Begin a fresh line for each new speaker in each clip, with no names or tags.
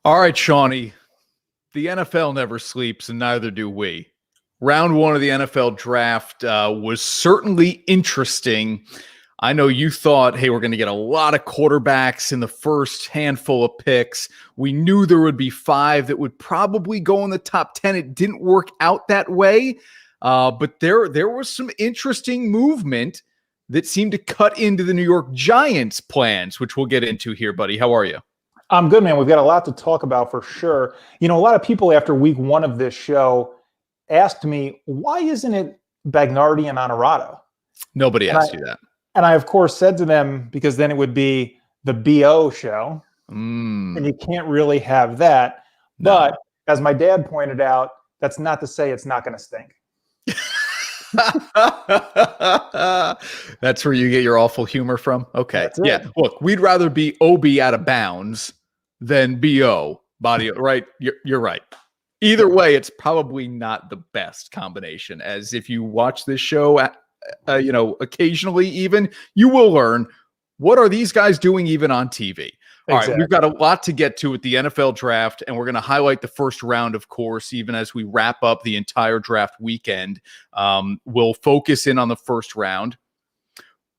All right, Shawnee, the NFL never sleeps, and neither do we. Round one of the NFL draft was certainly interesting. I know you thought, hey, we're going to get a lot of quarterbacks in the first handful of picks. We knew there would be 5 that would probably go in the top 10. It didn't work out that way, but there was some interesting movement that seemed to cut into the New York Giants' plans, which we'll get into here, buddy. How are you?
I'm good, man. We've got a lot to talk about for sure. You know, a lot of people after week 1 of this show asked me, why isn't it Bagnardi and Honorado?
Nobody asked you that.
And I, of course, said to them, because then it would be the BO show. And you can't really have that. No. But as my dad pointed out, that's not to say it's not going to stink.
That's where you get your awful humor from? Okay. Yeah. Look, we'd rather be OB out of bounds than BO body, right? You're right. Either way, it's probably not the best combination. As if you watch this show, occasionally even, you will learn, what are these guys doing even on TV? All right, we've got a lot to get to with the NFL draft, and we're going to highlight the first round, of course, even as we wrap up the entire draft weekend. We'll focus in on the first round.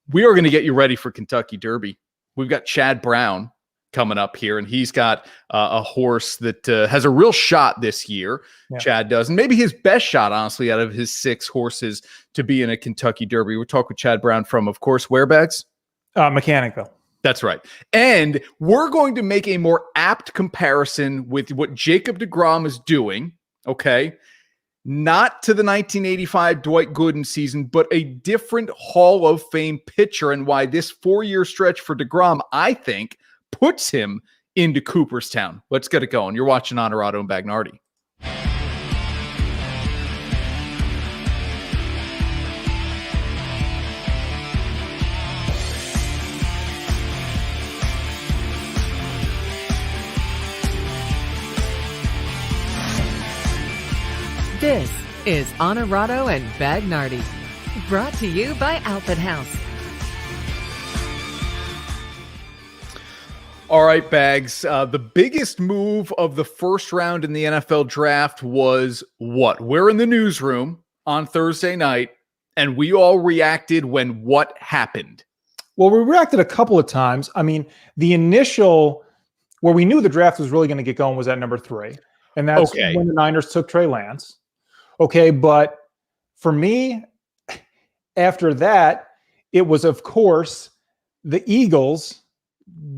We are going to get you ready for Kentucky Derby. We've got Chad Brown coming up here, and he's got a horse that has a real shot this year. Yeah. Chad does, and maybe his best shot, honestly, out of his 6 horses to be in a Kentucky Derby. We'll talk with Chad Brown from, of course, where, Bags?
Mechanicville.
That's right. And we're going to make a more apt comparison with what Jacob deGrom is doing, okay? Not to the 1985 Dwight Gooden season, but a different Hall of Fame pitcher, and why this 4-year stretch for deGrom, I think, puts him into Cooperstown. Let's get it going. You're watching Honorado and Bagnardi.
This is Honorado and Bagnardi, brought to you by Outfit House.
All right, Bags. The biggest move of the first round in the NFL draft was what? We're in the newsroom on Thursday night, and we all reacted when what happened?
Well, we reacted a couple of times. I mean, the initial, where we knew the draft was really going to get going was at number 3. And that's when the Niners took Trey Lance. Okay, but for me, after that, it was, of course, the Eagles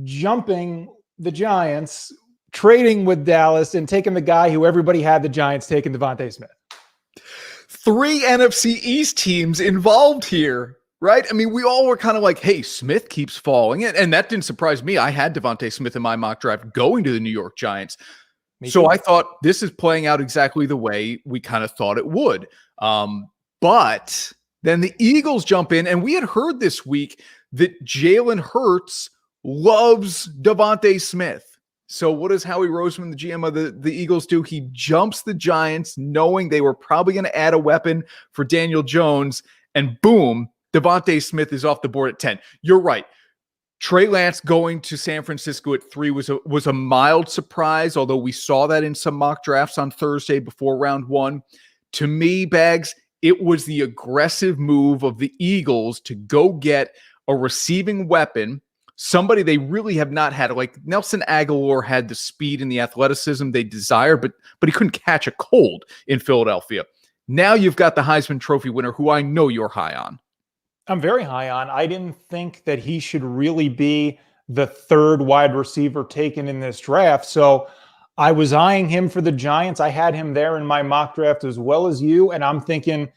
jumping the Giants, trading with Dallas, and taking the guy who everybody had the Giants taking, Devonta Smith.
3 NFC East teams involved here, right? I mean, we all were kind of like, hey, Smith keeps falling. And that didn't surprise me. I had Devonta Smith in my mock draft going to the New York Giants. So I thought this is playing out exactly the way we kind of thought it would. But then the Eagles jump in, and we had heard this week that Jalen Hurts loves Devonta Smith. So what does Howie Roseman, the GM of the Eagles, do? He jumps the Giants, knowing they were probably going to add a weapon for Daniel Jones, and boom, Devonta Smith is off the board at 10. You're right. Trey Lance going to San Francisco at 3 was a mild surprise, although we saw that in some mock drafts on Thursday before round 1. To me, Bags, it was the aggressive move of the Eagles to go get a receiving weapon, somebody they really have not had. Like Nelson Aguilar had the speed and the athleticism they desired, but he couldn't catch a cold in Philadelphia. Now you've got the Heisman Trophy winner, who I know you're high on.
I'm very high on. I didn't think that he should really be the 3rd wide receiver taken in this draft. So I was eyeing him for the Giants. I had him there in my mock draft as well as you. And I'm thinking,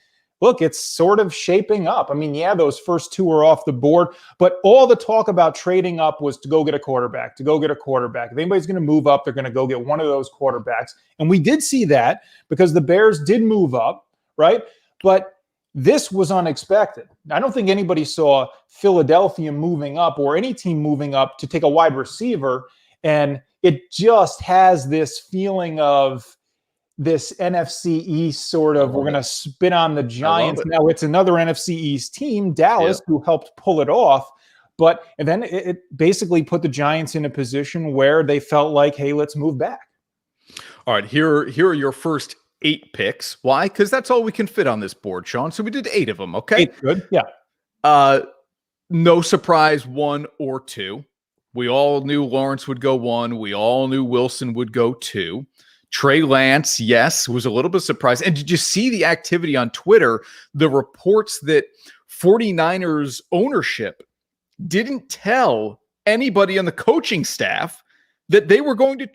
look, it's sort of shaping up. I mean, yeah, those first 2 are off the board, but all the talk about trading up was to go get a quarterback, If anybody's going to move up, they're going to go get one of those quarterbacks. And we did see that because the Bears did move up, right? But this was unexpected. I don't think anybody saw Philadelphia moving up or any team moving up to take a wide receiver. And it just has this feeling of this NFC East sort of, we're going to spin on the Giants. Now it's another NFC East team, Dallas, who helped pull it off. But and then it basically put the Giants in a position where they felt like, hey, let's move back.
All right, here are your first 8 picks. Why? Because that's all we can fit on this board, Sean. So we did 8 of them, okay?
8, good, yeah.
No surprise, 1 or 2. We all knew Lawrence would go 1. We all knew Wilson would go 2. Trey Lance, yes, was a little bit surprised. And did you see the activity on Twitter? The reports that 49ers ownership didn't tell anybody on the coaching staff that they were going to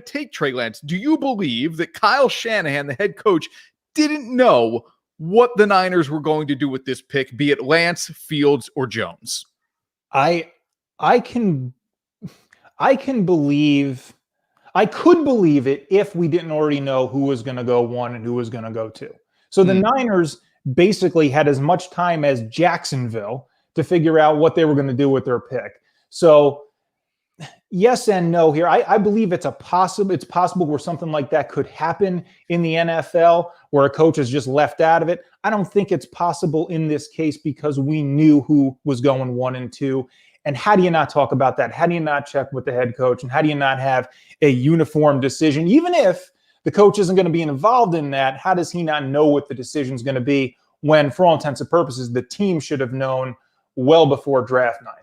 take Trey Lance. Do you believe that Kyle Shanahan, the head coach, didn't know what the Niners were going to do with this pick, be it Lance, Fields, or Jones?
I could believe it if we didn't already know who was going to go 1 and who was going to go 2. So the Niners basically had as much time as Jacksonville to figure out what they were going to do with their pick. So yes and no here. I believe it's possible where something like that could happen in the NFL where a coach is just left out of it. I don't think it's possible in this case because we knew who was going 1 and 2. And how do you not talk about that? How do you not check with the head coach? And how do you not have a uniform decision? Even if the coach isn't going to be involved in that, how does he not know what the decision is going to be when, for all intents and purposes, the team should have known well before draft night?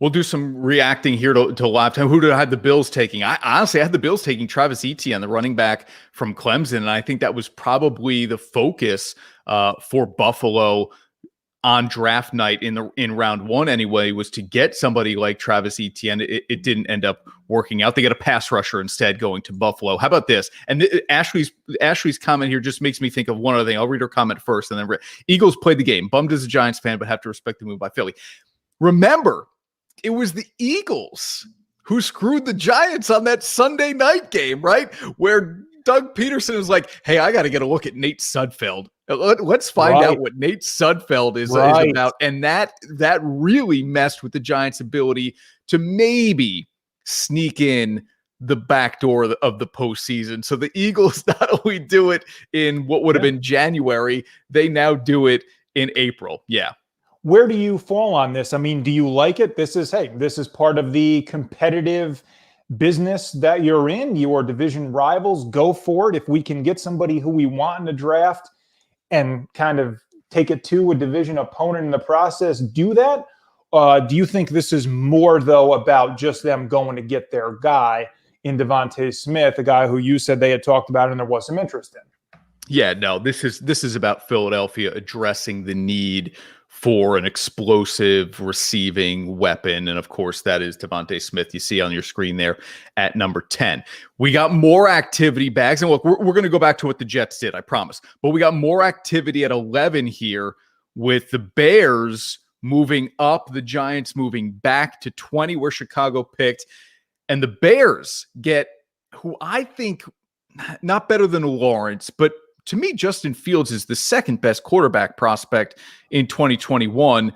We'll do some reacting here to live time. Who did I have the Bills taking? I honestly had the Bills taking Travis Etienne, the running back from Clemson, and I think that was probably the focus for Buffalo on draft night in round 1 anyway, was to get somebody like Travis Etienne. It didn't end up working out. They got a pass rusher instead going to Buffalo. How about this? And Ashley's comment here just makes me think of one other thing. I'll read her comment first and then Eagles played the game. Bummed as a Giants fan, but have to respect the move by Philly. Remember, it was the Eagles who screwed the Giants on that Sunday night game, right? Where Doug Peterson was like, hey, I got to get a look at Nate Sudfeld. Let's find out what Nate Sudfeld is about. And that really messed with the Giants' ability to maybe sneak in the back door of the postseason. So the Eagles not only do it in what would have been January, they now do it in April. Yeah.
Where do you fall on this? I mean, do you like it? This is part of the competitive business that you're in. Your division rivals, go for it. If we can get somebody who we want in the draft and kind of take it to a division opponent in the process, do that. Do you think this is more, though, about just them going to get their guy in Devonta Smith, a guy who you said they had talked about and there was some interest in?
Yeah, no, this is about Philadelphia addressing the need for an explosive receiving weapon. And of course, that is Devonta Smith. You see on your screen there at number 10. We got more activity, Bags. And look, we're going to go back to what the Jets did, I promise. But we got more activity at 11 here with the Bears moving up, the Giants moving back to 20, where Chicago picked. And the Bears get who I think not better than Lawrence, but to me, Justin Fields is the second best quarterback prospect in 2021,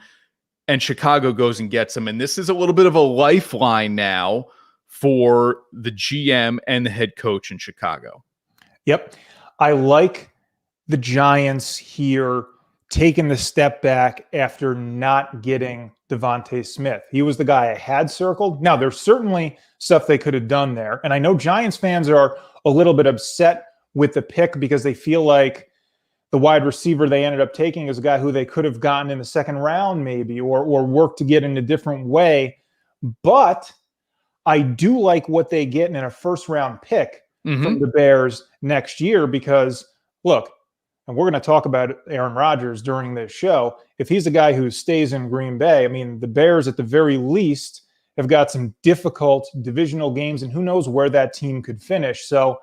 and Chicago goes and gets him. And this is a little bit of a lifeline now for the GM and the head coach in Chicago.
Yep. I like the Giants here taking the step back after not getting Devonta Smith. He was the guy I had circled. Now, there's certainly stuff they could have done there. And I know Giants fans are a little bit upset with the pick because they feel like the wide receiver they ended up taking is a guy who they could have gotten in the second round maybe or worked to get in a different way. But I do like what they get in a first-round pick from the Bears next year because, look, and we're going to talk about Aaron Rodgers during this show. If he's a guy who stays in Green Bay, I mean, the Bears at the very least have got some difficult divisional games, and who knows where that team could finish. So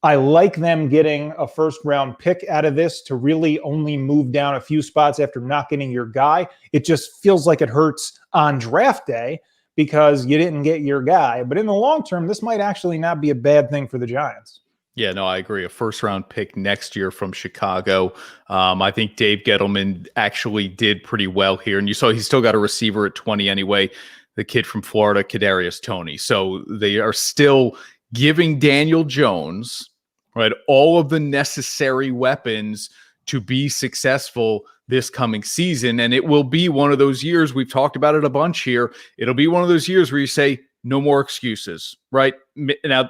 I like them getting a first-round pick out of this to really only move down a few spots after not getting your guy. It just feels like it hurts on draft day because you didn't get your guy. But in the long term, this might actually not be a bad thing for the Giants.
Yeah, no, I agree. A first-round pick next year from Chicago. I think Dave Gettleman actually did pretty well here. And you saw he's still got a receiver at 20 anyway, the kid from Florida, Kadarius Toney. So they are still giving Daniel Jones, right, all of the necessary weapons to be successful this coming season. And it will be one of those years, we've talked about it a bunch here. It'll be one of those years where you say, no more excuses, right? Now,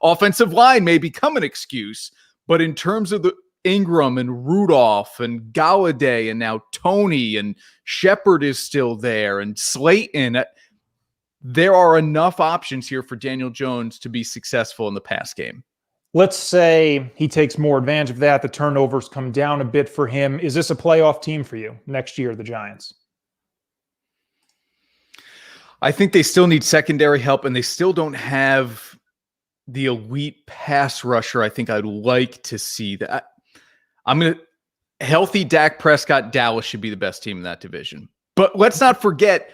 offensive line may become an excuse, but in terms of the Ingram and Rudolph and Galladay and now Tony and Shepard is still there and Slayton, there are enough options here for Daniel Jones to be successful in the pass game.
Let's say he takes more advantage of that. The turnovers come down a bit for him. Is this a playoff team for you next year, the Giants?
I think they still need secondary help, and they still don't have the elite pass rusher I think I'd like to see. That healthy Dak Prescott, Dallas should be the best team in that division. But let's not forget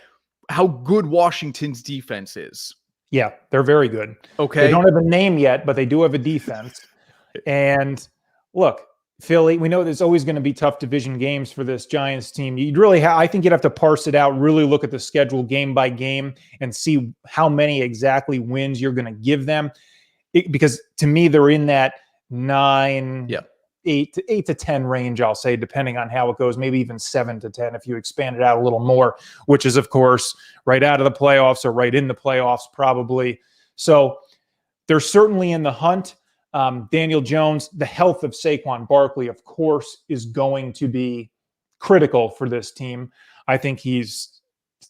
how good Washington's defense is.
Yeah, they're very good.
Okay.
They don't have a name yet, but they do have a defense. And look, Philly, we know there's always going to be tough division games for this Giants team. You'd really I think you'd have to parse it out, really look at the schedule game by game and see how many exactly wins you're going to give them. Because to me, they're in that 8 to 10 range, I'll say, depending on how it goes, maybe even 7 to 10 if you expand it out a little more, which is, of course, right out of the playoffs or right in the playoffs probably. So they're certainly in the hunt. Daniel Jones, the health of Saquon Barkley, of course, is going to be critical for this team. I think he's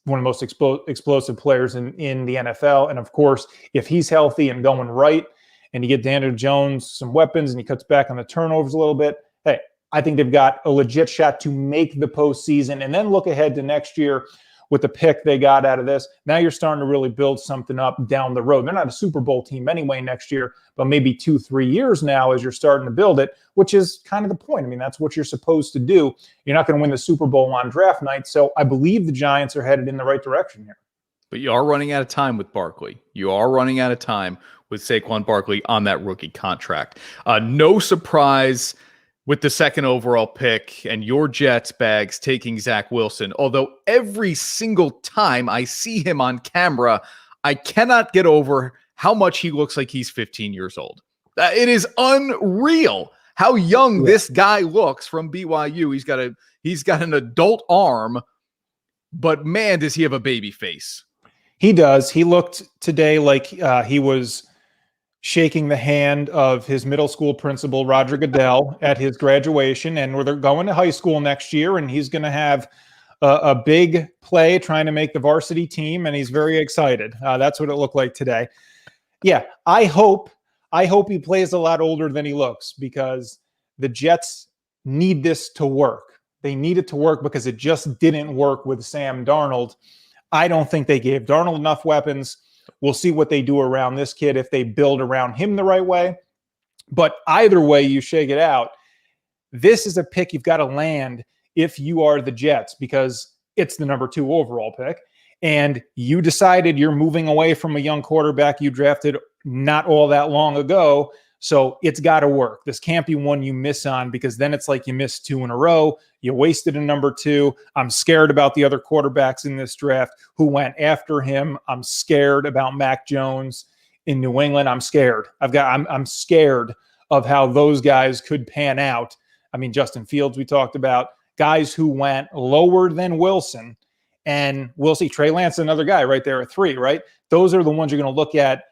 one of the most explosive players in the NFL. And, of course, if he's healthy and going right, and you get Daniel Jones some weapons and he cuts back on the turnovers a little bit, hey, I think they've got a legit shot to make the postseason and then look ahead to next year with the pick they got out of this. Now you're starting to really build something up down the road. They're not a Super Bowl team anyway next year, but maybe 2-3 years now as you're starting to build it, which is kind of the point. I mean, that's what you're supposed to do. You're not going to win the Super Bowl on draft night. So I believe the Giants are headed in the right direction here.
But you are running out of time with Barkley. You are running out of time with Saquon Barkley on that rookie contract. No surprise with the second overall pick and your Jets bags taking Zach Wilson. Although every single time I see him on camera, I cannot get over how much he looks like he's 15 years old. It is unreal how young this guy looks from BYU. He's got an adult arm, but man, does he have a baby face.
He does. He looked today like he was shaking the hand of his middle school principal, Roger Goodell, at his graduation. And they're going to high school next year, and he's going to have a big play trying to make the varsity team, and he's very excited. That's what it looked like today. Yeah, I hope he plays a lot older than he looks, because the Jets need this to work. They need it to work because it just didn't work with Sam Darnold. I don't think they gave Darnold enough weapons. We'll see what they do around this kid if they build around him the right way. But either way you shake it out, this is a pick you've got to land if you are the Jets, because it's the number 2 overall pick. And you decided you're moving away from a young quarterback you drafted not all that long ago. So it's got to work. This can't be one you miss on, because then it's like you missed 2 in a row. You wasted a number 2. I'm scared about the other quarterbacks in this draft who went after him. I'm scared about Mac Jones in New England. I'm scared. I'm scared of how those guys could pan out. I mean, Justin Fields, we talked about, guys who went lower than Wilson, and we'll see. Trey Lance, another guy right there at 3, right? Those are the ones you're going to look at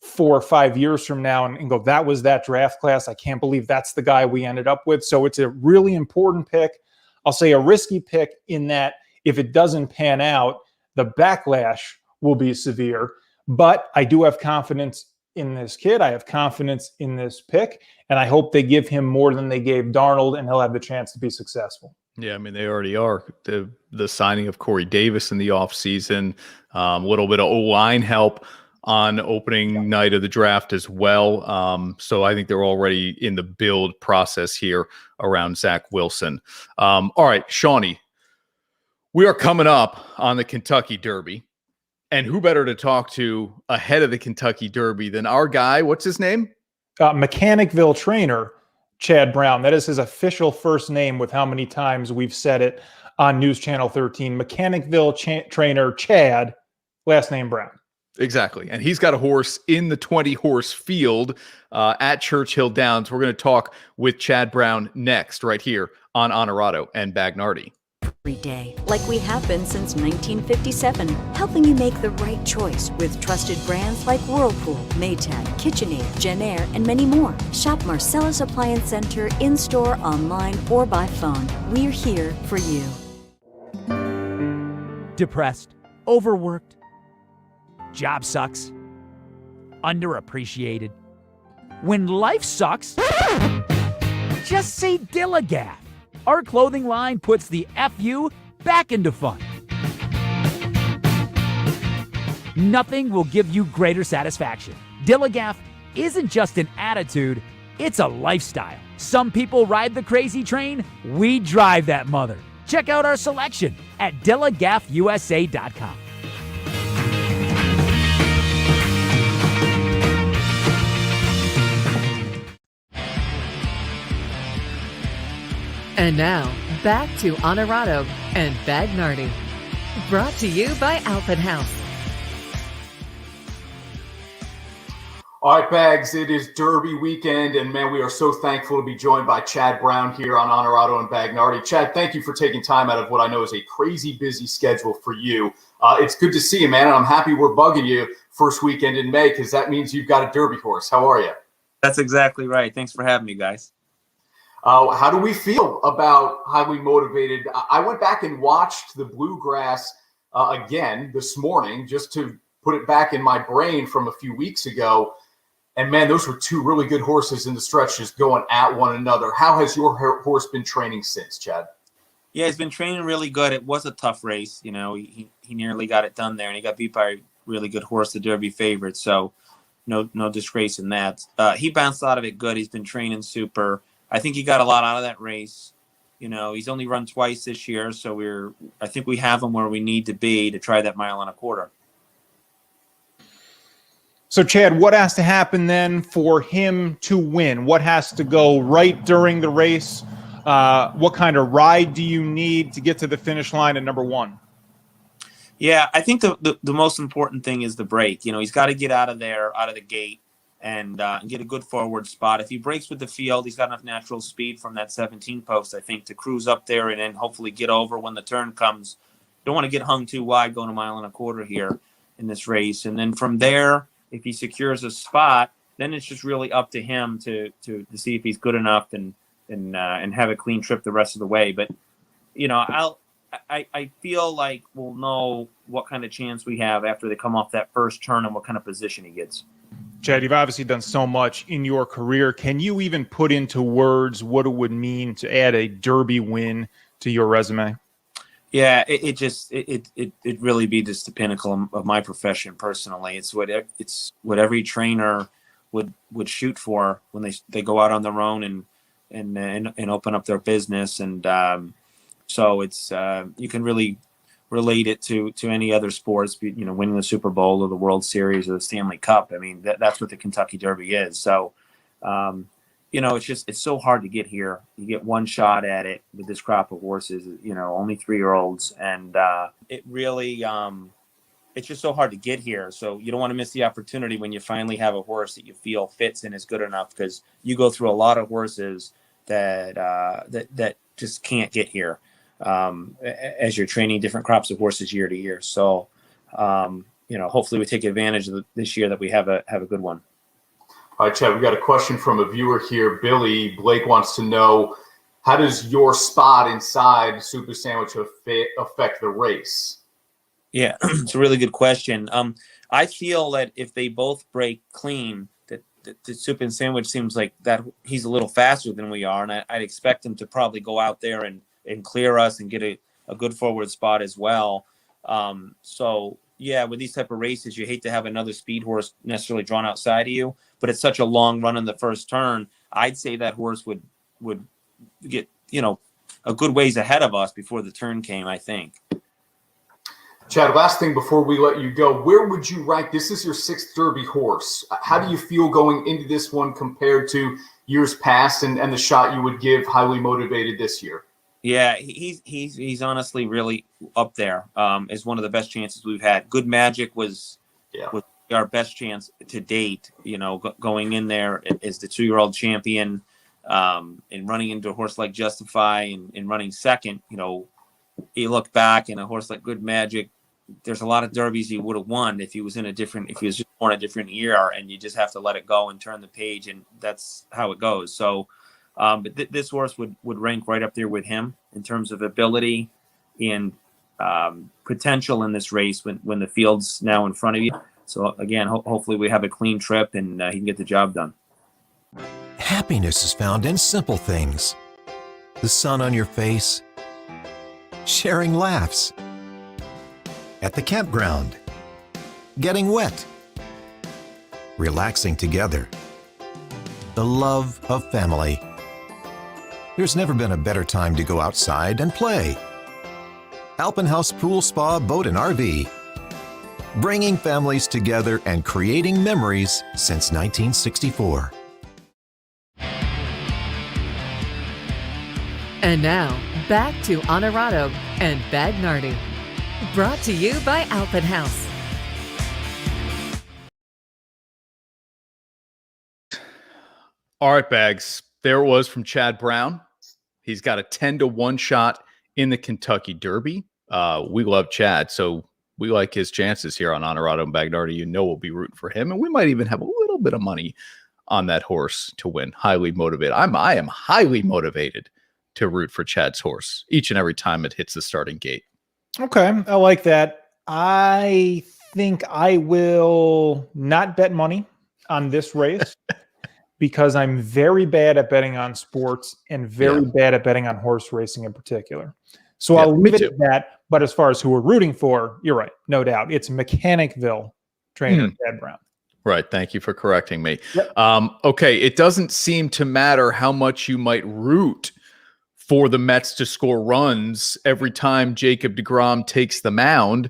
4 or 5 years from now and go, that was that draft class. I can't believe that's the guy we ended up with. So it's a really important pick. I'll say a risky pick in that if it doesn't pan out, the backlash will be severe. But I do have confidence in this kid. I have confidence in this pick, and I hope they give him more than they gave Darnold, and he'll have the chance to be successful.
Yeah, I mean, they already are. The signing of Corey Davis in the offseason, a little bit of O-line help on opening night of the draft as well. So I think they're already in the build process here around Zach Wilson. All right, Shawnee, we are coming up on the Kentucky Derby. And who better to talk to ahead of the Kentucky Derby than our guy? What's his name?
Mechanicville trainer, Chad Brown. That is his official first name, with how many times we've said it on News Channel 13. Mechanicville trainer Chad, last name Brown.
Exactly. And he's got a horse in the 20-horse field at Churchill Downs. We're going to talk with Chad Brown next, right here on Honorado and Bagnardi.
Every day, like we have been since 1957, helping you make the right choice with trusted brands like Whirlpool, Maytag, KitchenAid, Genair, and many more. Shop Marcella's Appliance Center in-store, online, or by phone. We're here for you.
Depressed, overworked, job sucks, underappreciated. When life sucks, just say Dillagaff. Our clothing line puts the FU back into fun. Nothing will give you greater satisfaction. Dillagaff isn't just an attitude, it's a lifestyle. Some people ride the crazy train, we drive that mother. Check out our selection at DillagaffUSA.com.
And now, back to Honorado and Bagnardi. Brought to you by Outfit House.
All right, Bags, it is Derby weekend, and man, we are so thankful to be joined by Chad Brown here on Honorado and Bagnardi. Chad, thank you for taking time out of what I know is a crazy busy schedule for you. It's good to see you, man, and I'm happy we're bugging you first weekend in May because that means you've got a Derby horse. How are you?
That's exactly right. Thanks for having me, guys.
How do we feel about highly motivated? I went back and watched the Bluegrass again this morning just to put it back in my brain from a few weeks ago. And, man, those were two really good horses in the stretch just going at one another. How has your horse been training since, Chad?
Yeah, he's been training really good. It was a tough race. You know, he nearly got it done there, and he got beat by a really good horse, the Derby favorite. So no disgrace in that. He bounced out of it good. He's been training super. I think he got a lot out of that race. You know, he's only run twice this year, so I think we have him where we need to be to try that 1.25 miles.
So, Chad, what has to happen then for him to win? What has to go right during the race? What kind of ride do you need to get to the finish line at number one?
Yeah, I think the most important thing is the break. You know, he's got to get out of there, out of the gate, and get a good forward spot. If he breaks with the field, he's got enough natural speed from that 17 post, I think, to cruise up there and then hopefully get over when the turn comes. Don't want to get hung too wide going 1.25 miles here in this race. And then from there, if he secures a spot, then it's just really up to him to see if he's good enough and have a clean trip the rest of the way. But, you know, I feel like we'll know what kind of chance we have after they come off that first turn and what kind of position he gets.
Chad, you've obviously done so much in your career. Can you even put into words what it would mean to add a Derby win to your resume?
Yeah, it really be just the pinnacle of my profession personally. It's what every trainer would shoot for when they go out on their own and open up their business. And so it's you can really relate it to any other sports, you know, winning the Super Bowl or the World Series or the Stanley Cup. I mean, that's what the Kentucky Derby is. So, you know, it's so hard to get here. You get one shot at it with this crop of horses, you know, only 3-year-olds. And it really, it's just so hard to get here. So you don't want to miss the opportunity when you finally have a horse that you feel fits and is good enough, because you go through a lot of horses that just can't get here. As you're training different crops of horses year to year. So, you know, hopefully we take advantage of this year that we have a good one.
All right, Chad, we got a question from a viewer here. Billy Blake wants to know, how does your spot inside Super Sandwich affect the race?
Yeah, it's a really good question. I feel that if they both break clean, that the Super Sandwich seems like that he's a little faster than we are, and I'd expect him to probably go out there and clear us and get a good forward spot as well. So, yeah, with these type of races, you hate to have another speed horse necessarily drawn outside of you, but it's such a long run in the first turn. I'd say that horse would get, you know, a good ways ahead of us before the turn came, I think.
Chad, last thing before we let you go, where would you rank? This is your 6th Derby horse. How do you feel going into this one compared to years past and the shot you would give highly motivated this year?
Yeah, he's honestly really up there. Is one of the best chances we've had. Good Magic was our best chance to date. You know, going in there as the 2-year-old champion. and running into a horse like Justify and running second, you look back and a horse like Good Magic, there's a lot of derbies he would have won if he was just born a different year, and you just have to let it go and turn the page, and that's how it goes. So, but this horse would rank right up there with him in terms of ability and potential in this race when the field's now in front of you. So again, hopefully we have a clean trip and he can get the job done.
Happiness is found in simple things. The sun on your face, sharing laughs, at the campground, getting wet, relaxing together, the love of family. There's never been a better time to go outside and play. Alpenhaus Pool Spa Boat and RV, bringing families together and creating memories since 1964.
And now, back to Honorado and Bagnardi. Brought to you by Alpenhaus.
All right, Bags. There it was from Chad Brown. He's got a 10-1 shot in the Kentucky Derby. We love Chad, so we like his chances here on Honorado and Bagnardi. We'll be rooting for him, and we might even have a little bit of money on that horse to win. Highly motivated. I am highly motivated to root for Chad's horse each and every time it hits the starting gate.
Okay, I like that. I think I will not bet money on this race because I'm very bad at betting on sports and very bad at betting on horse racing in particular. So I'll leave it at that. But as far as who we're rooting for, you're right, no doubt. It's Mechanicville trainer Chad Brown.
Right. Thank you for correcting me.
Yep.
Okay. It doesn't seem to matter how much you might root for the Mets to score runs every time Jacob deGrom takes the mound.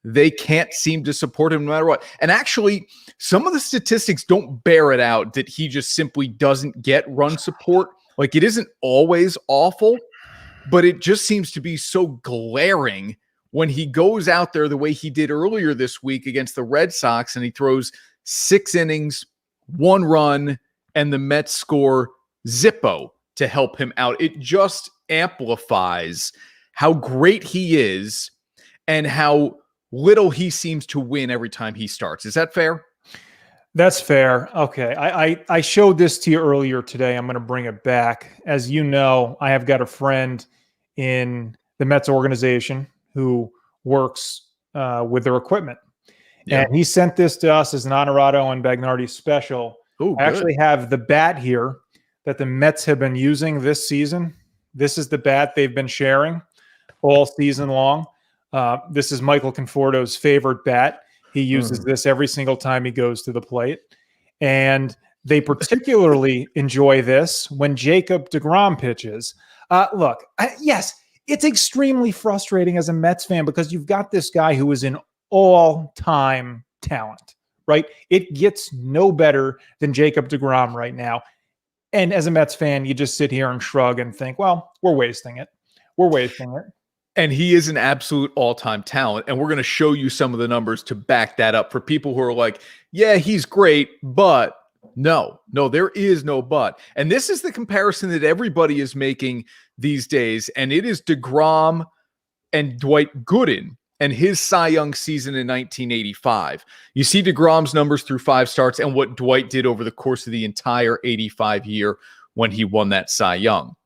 They can't seem to support him no matter what. And actually, some of the statistics don't bear it out that he just simply doesn't get run support. Like, it isn't always awful, but it just seems to be so glaring when he goes out there the way he did earlier this week against the Red Sox and he throws 6 innings, 1 run, and the Mets score zippo to help him out. It just amplifies how great he is and how little he seems to win every time he starts. Is that fair?
That's fair. Okay. I showed this to you earlier today. I'm going to bring it back. As you know, I have got a friend in the Mets organization who works with their equipment. Yeah. And he sent this to us as an Honorado and Bagnardi special.
Ooh,
I actually have the bat here that the Mets have been using this season. This is the bat they've been sharing all season long. This is Michael Conforto's favorite bat. He uses this every single time he goes to the plate. And they particularly enjoy this when Jacob deGrom pitches. Look, yes, it's extremely frustrating as a Mets fan because you've got this guy who is an all-time talent, right? It gets no better than Jacob deGrom right now. And as a Mets fan, you just sit here and shrug and think, well, we're wasting it. We're wasting it.
And he is an absolute all-time talent. And we're going to show you some of the numbers to back that up for people who are like, yeah, he's great, but no, there is no but. And this is the comparison that everybody is making these days. And it is deGrom and Dwight Gooden and his Cy Young season in 1985. You see deGrom's numbers through 5 starts and what Dwight did over the course of the entire 85 year when he won that Cy Young.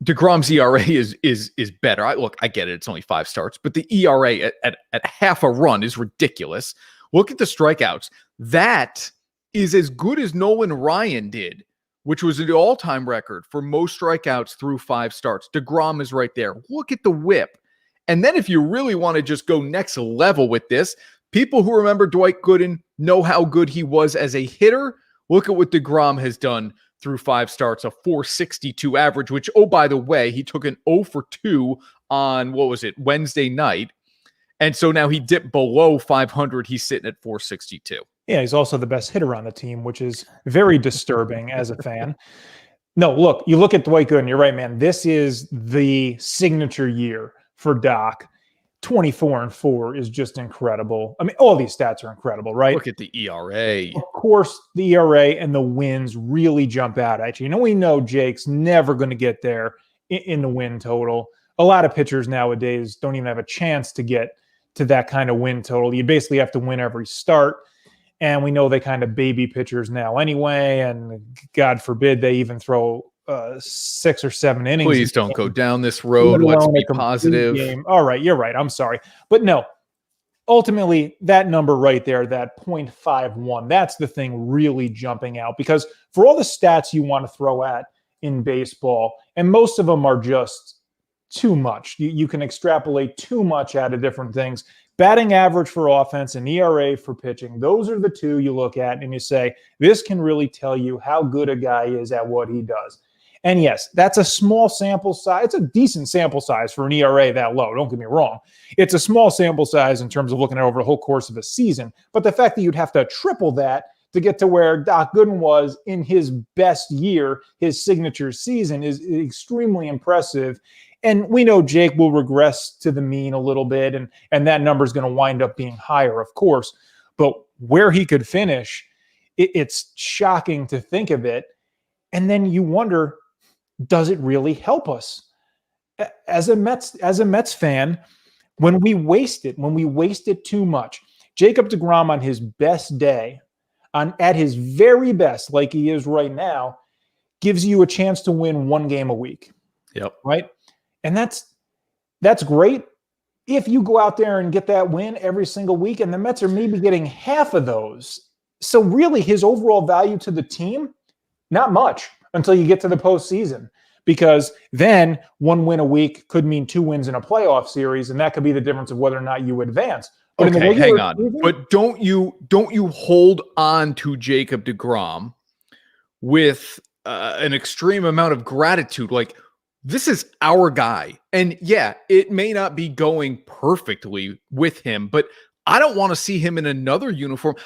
deGrom's ERA is better. I get it. It's only 5 starts, but the ERA at half a run is ridiculous. Look at the strikeouts. That is as good as Nolan Ryan did, which was the all-time record for most strikeouts through 5 starts. deGrom is right there. Look at the whip. And then if you really want to just go next level with this, people who remember Dwight Gooden know how good he was as a hitter. Look at what deGrom has done through 5 starts, a 462 average, which, oh, by the way, he took an 0 for 2 on, Wednesday night. And so now he dipped below 500. He's sitting at 462.
Yeah, he's also the best hitter on the team, which is very disturbing as a fan. No, look, you look at Dwight Gooden, you're right, man. This is the signature year for Doc. 24-4 is just incredible. I mean, all these stats are incredible, right?
Look at the ERA.
Of course, the ERA and the wins really jump out at you. We know Jake's never going to get there in the win total. A lot of pitchers nowadays don't even have a chance to get to that kind of win total. You basically have to win every start. And we know they kind of baby pitchers now anyway. And God forbid they even throw 6 or 7 innings.
Please don't go down this road. Let's be positive.
Game. All right, you're right. I'm sorry. But no, ultimately, that number right there, that 0.51, that's the thing really jumping out. Because for all the stats you want to throw at in baseball, and most of them are just too much. You can extrapolate too much out of different things. Batting average for offense and ERA for pitching, those are the two you look at and you say, this can really tell you how good a guy is at what he does. And yes, that's a small sample size. It's a decent sample size for an ERA that low. Don't get me wrong. It's a small sample size in terms of looking at over the whole course of a season. But the fact that you'd have to triple that to get to where Doc Gooden was in his best year, his signature season, is extremely impressive. And we know Jake will regress to the mean a little bit, and that number is going to wind up being higher, of course. But where he could finish, it's shocking to think of it. And then you wonder, does it really help us? As a Mets fan, when we waste it too much, Jacob deGrom on his best day, at his very best, like he is right now, gives you a chance to win 1 game a week.
Yep.
Right? And that's great if you go out there and get that win every single week, and the Mets are maybe getting half of those. So really his overall value to the team, not much until you get to the postseason, because then 1 win a week could mean 2 wins in a playoff series, and that could be the difference of whether or not you advance. But
okay, hang on. But don't you hold on to Jacob deGrom with an extreme amount of gratitude? Like, this is our guy. And yeah, it may not be going perfectly with him, but I don't want to see him in another uniform.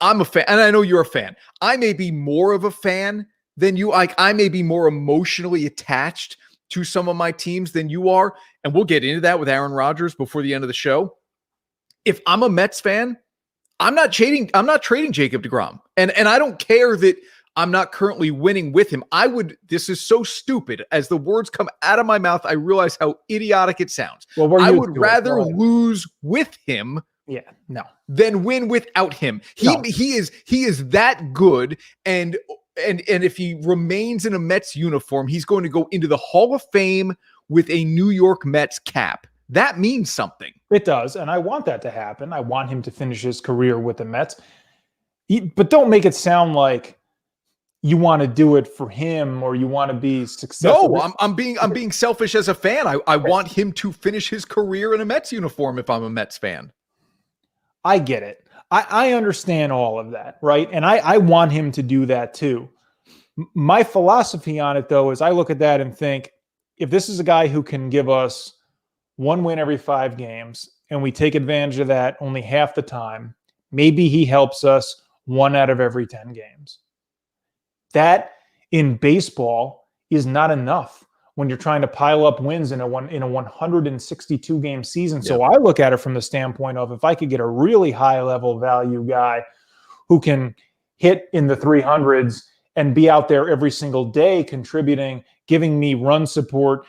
I'm a fan, and I know you're a fan. I may be more of a fan than you. I may be more emotionally attached to some of my teams than you are. And we'll get into that with Aaron Rodgers before the end of the show. If I'm a Mets fan, I'm not trading Jacob deGrom. And I don't care that I'm not currently winning with him. This is so stupid. As the words come out of my mouth, I realize how idiotic it sounds.
Well,
I would rather lose with him than win without him. He is that good. And if he remains in a Mets uniform, he's going to go into the Hall of Fame with a New York Mets cap. That means something.
It does. And I want that to happen. I want him to finish his career with the Mets. But don't make it sound like you want to do it for him or you want to be successful.
No, I'm being selfish as a fan. I want him to finish his career in a Mets uniform if I'm a Mets fan.
I get it. I understand all of that, right? And I want him to do that too. My philosophy on it, though, is I look at that and think, if this is a guy who can give us 1 win every 5 games and we take advantage of that only half the time, maybe he helps us 1 out of every 10 games. That in baseball is not enough when you're trying to pile up wins in a 162 game season. Yep. So I look at it from the standpoint of, if I could get a really high level value guy who can hit in the 300s and be out there every single day, contributing, giving me run support,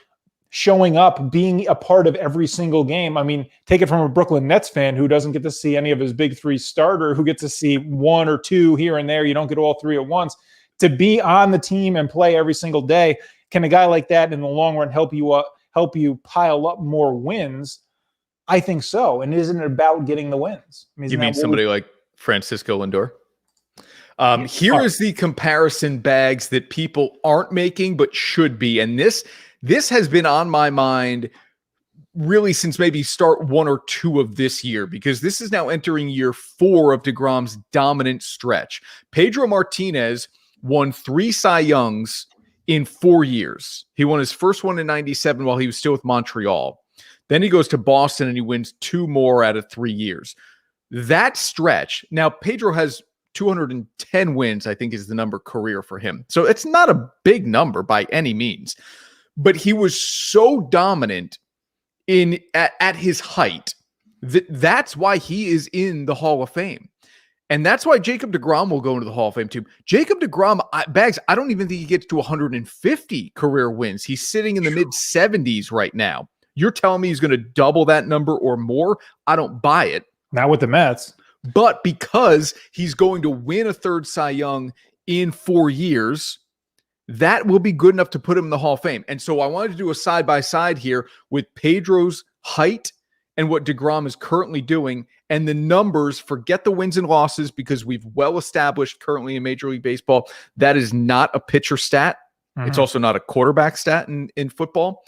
showing up, being a part of every single game. I mean, take it from a Brooklyn Nets fan who doesn't get to see any of his big 3 starter, who gets to see 1 or 2 here and there. You don't get all 3 at once. To be on the team and play every single day, can a guy like that in the long run help you pile up more wins? I think so. And isn't it about getting the wins? I mean,
you mean somebody like Francisco Lindor? Here is the comparison bags that people aren't making but should be. And this has been on my mind really since maybe start 1 or 2 of this year, because this is now entering year 4 of deGrom's dominant stretch. Pedro Martinez won 3 Cy Youngs in 4 years. He won his first one in 97 while he was still with Montreal. Then he goes to Boston and he wins 2 more out of 3 years. That stretch, now Pedro has 210 wins, I think is the number career for him. So it's not a big number by any means, but he was so dominant at his height. That's why he is in the Hall of Fame. And that's why Jacob deGrom will go into the Hall of Fame too. Jacob deGrom, Bags, I don't even think he gets to 150 career wins. He's sitting in the mid-70s right now. You're telling me he's going to double that number or more? I don't buy it.
Not with the Mets.
But because he's going to win a third Cy Young in 4 years, that will be good enough to put him in the Hall of Fame. And so I wanted to do a side-by-side here with Pedro's height and what deGrom is currently doing, and the numbers. Forget the wins and losses, because we've well established currently in Major League Baseball that is not a pitcher stat. Mm-hmm. It's also not a quarterback stat in football.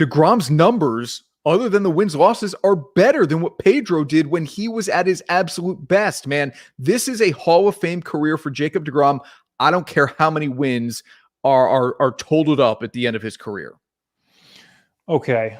deGrom's numbers, other than the wins losses, are better than what Pedro did when he was at his absolute best. Man, this is a Hall of Fame career for Jacob deGrom. I don't care how many wins are totaled up at the end of his career.
Okay.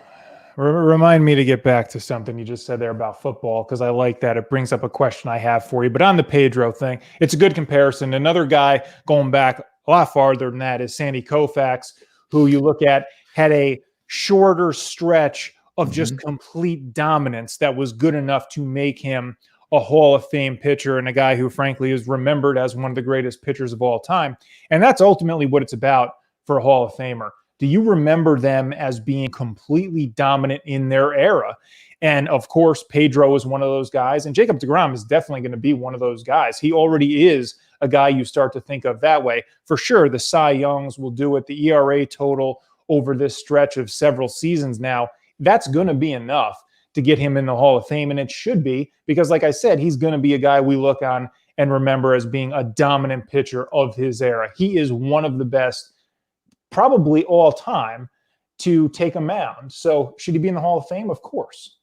Remind me to get back to something you just said there about football, because I like that. It brings up a question I have for you. But on the Pedro thing, it's a good comparison. Another guy going back a lot farther than that is Sandy Koufax, who you look at had a shorter stretch of just complete dominance that was good enough to make him a Hall of Fame pitcher, and a guy who frankly is remembered as one of the greatest pitchers of all time. And that's ultimately what it's about for a Hall of Famer. Do you remember them as being completely dominant in their era? And of course, Pedro is one of those guys, and Jacob deGrom is definitely going to be one of those guys. He already is a guy you start to think of that way. For sure, the Cy Youngs will do it. The ERA total over this stretch of several seasons now, that's going to be enough to get him in the Hall of Fame, and it should be, because like I said, he's going to be a guy we look on and remember as being a dominant pitcher of his era. He is one of the best, probably all time, to take a mound. So should he be in the Hall of Fame? Of course.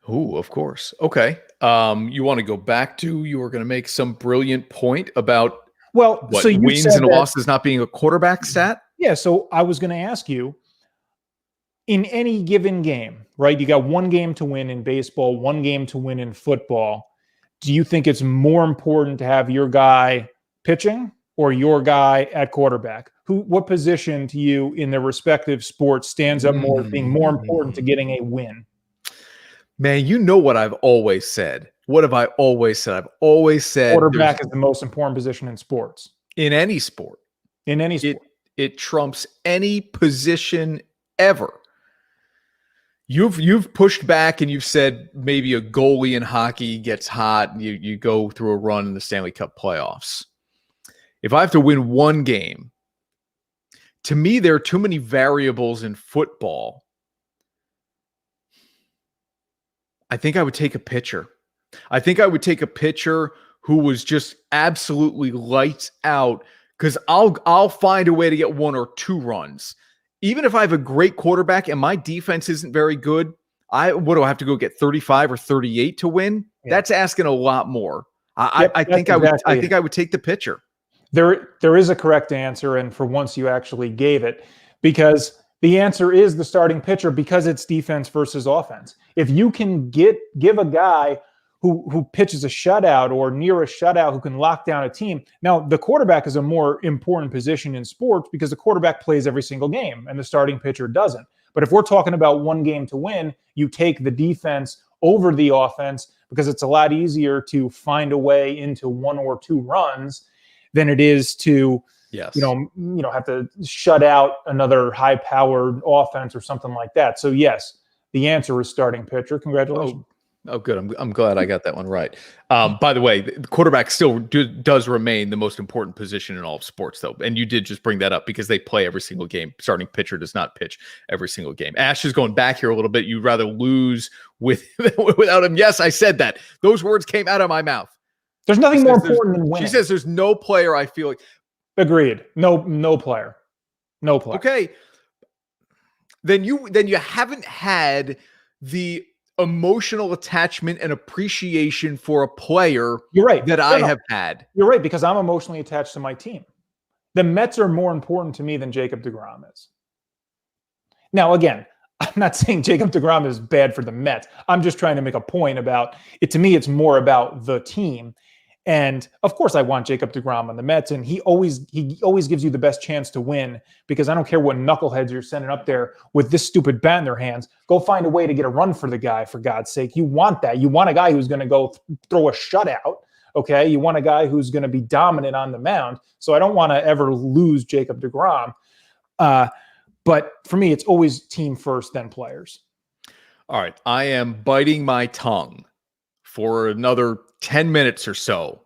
Oh, of course. Okay. You want to go back to, you were going to make some brilliant point about so wins and losses not being a quarterback stat?
Yeah. So I was going to ask you, in any given game, right? You got one game to win in baseball, one game to win in football. Do you think it's more important to have your guy pitching or your guy at quarterback? What position to you in their respective sports stands up more as being more important to getting a win?
Man, you know what I've always said. What have I always said? I've always said
quarterback is the most important position in sports.
In any sport.
In any sport.
It trumps any position ever. You've pushed back and you've said maybe a goalie in hockey gets hot and you go through a run in the Stanley Cup playoffs. If I have to win one game, to me, there are too many variables in football. I think I would take a pitcher. I think I would take a pitcher who was just absolutely lights out, because I'll find a way to get 1 or 2 runs. Even if I have a great quarterback and my defense isn't very good, what do I have to go get 35 or 38 to win? Yeah. That's asking a lot more. I think I would take the pitcher.
There is a correct answer, and for once you actually gave it, because the answer is the starting pitcher, because it's defense versus offense. If you can give a guy who pitches a shutout or near a shutout, who can lock down a team. Now, the quarterback is a more important position in sports because the quarterback plays every single game and the starting pitcher doesn't. But if we're talking about one game to win, you take the defense over the offense, because it's a lot easier to find a way into 1 or 2 runs than it is to have to shut out another high-powered offense or something like that. So yes, the answer is starting pitcher. Congratulations.
Oh, good. I'm glad I got that one right. By the way, the quarterback still does remain the most important position in all of sports, though. And you did just bring that up because they play every single game. Starting pitcher does not pitch every single game. Ash is going back here a little bit. You'd rather lose without him. Yes, I said that. Those words came out of my mouth.
There's nothing more important than winning.
She says there's no player I feel like.
Agreed. No player. No player.
Okay. Then you haven't had the emotional attachment and appreciation for a player that I have had.
You're right, because I'm emotionally attached to my team. The Mets are more important to me than Jacob deGrom is. Now, again, I'm not saying Jacob deGrom is bad for the Mets. I'm just trying to make a point about it. To me, it's more about the team. And of course, I want Jacob deGrom on the Mets, and he always gives you the best chance to win, because I don't care what knuckleheads you're sending up there with this stupid bat in their hands. Go find a way to get a run for the guy, for God's sake. You want that. You want a guy who's going to go throw a shutout. Okay, you want a guy who's going to be dominant on the mound. So I don't want to ever lose Jacob deGrom. But for me, it's always team first, then players.
All right, I am biting my tongue for another 10 minutes or so